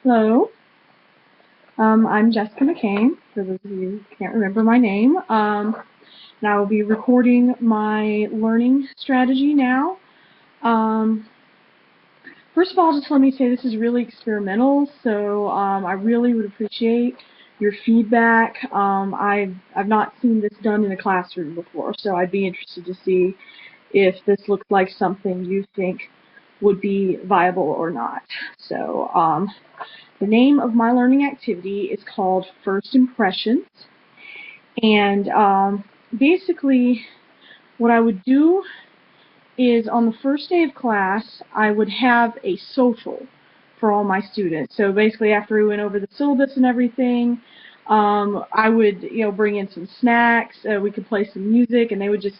Hello, I'm Jessica McCain, for those of you who can't remember my name. And I will be recording my learning strategy now. First of all, just let me say this is really experimental, so I really would appreciate your feedback. I've not seen this done in a classroom before, so I'd be interested to see if this looks like something you think would be viable or not. So the name of my learning activity is called First Impressions, and basically what I would do is on the first day of class I would have a social for all my students. So basically after we went over the syllabus and everything, I would bring in some snacks, we could play some music, and they would just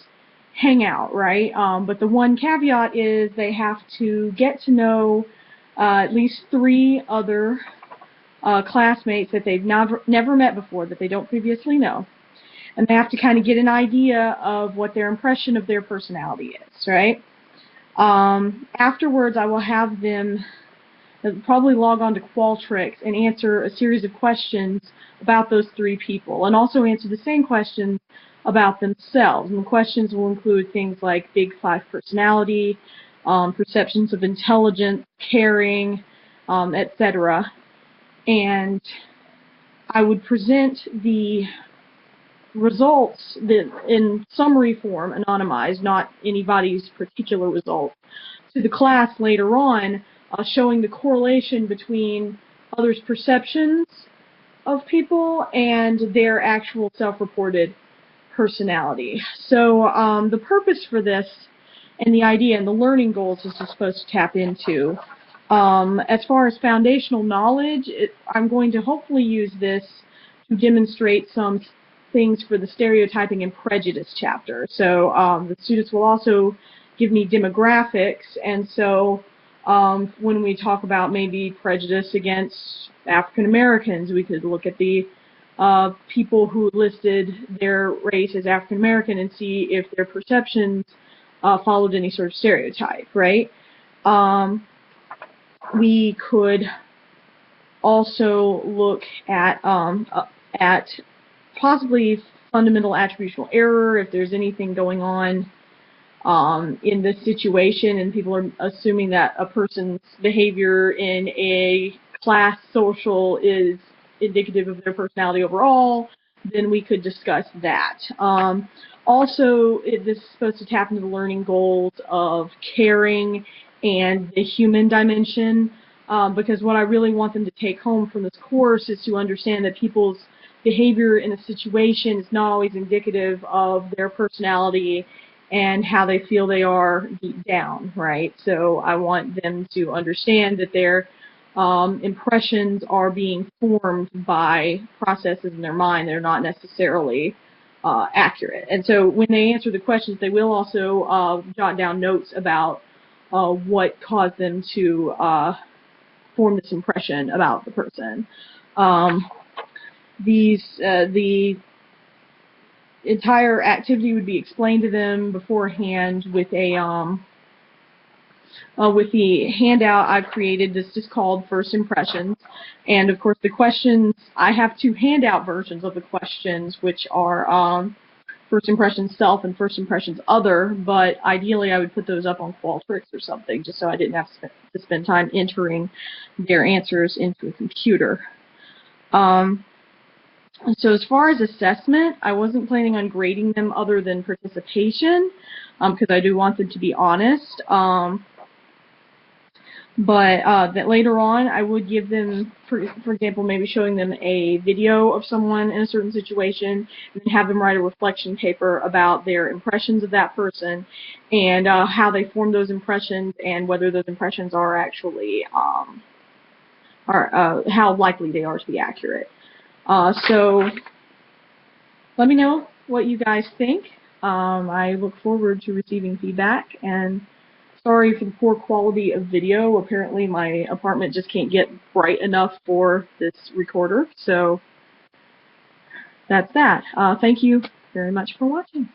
hang out, right? But the one caveat is they have to get to know at least 3 other classmates that they've never met before, that they don't previously know. And they have to kind of get an idea of what their impression of their personality is, right? Afterwards, I will have them probably log on to Qualtrics and answer a series of questions about those 3 people, and also answer the same questions about themselves. And the questions will include things like Big 5 personality, perceptions of intelligence, caring, etc. And I would present the results in summary form, anonymized, not anybody's particular results, to the class later on, showing the correlation between others' perceptions of people and their actual self-reported personality. So the purpose for this and the idea and the learning goals this is supposed to tap into. As far as foundational knowledge, I'm going to hopefully use this to demonstrate some things for the stereotyping and prejudice chapter. So the students will also give me demographics, and so when we talk about maybe prejudice against African Americans, we could look at the people who listed their race as African American and see if their perceptions followed any sort of stereotype, right? We could also look at possibly fundamental attributional error, if there's anything going on in this situation and people are assuming that a person's behavior in a class social is indicative of their personality overall, then we could discuss that. Also, this is supposed to tap into the learning goals of caring and the human dimension, because what I really want them to take home from this course is to understand that people's behavior in a situation is not always indicative of their personality and how they feel they are deep down, right? So I want them to understand that their impressions are being formed by processes in their mind that are not necessarily accurate. And so when they answer the questions, they will also jot down notes about what caused them to form this impression about the person. The entire activity would be explained to them beforehand with a with the handout I've created. This is called First Impressions, and of course the questions, I have 2 handout versions of the questions, which are First Impressions Self and First Impressions Other, but ideally I would put those up on Qualtrics or something, just so I didn't have to spend time entering their answers into a computer. So as far as assessment, I wasn't planning on grading them other than participation, because I do want them to be honest. But that later on, I would give them, for example, maybe showing them a video of someone in a certain situation, and then have them write a reflection paper about their impressions of that person, and how they form those impressions, and whether those impressions are actually, how likely they are to be accurate. So let me know what you guys think. I look forward to receiving feedback, and sorry for the poor quality of video. Apparently my apartment just can't get bright enough for this recorder, so that's that. Thank you very much for watching.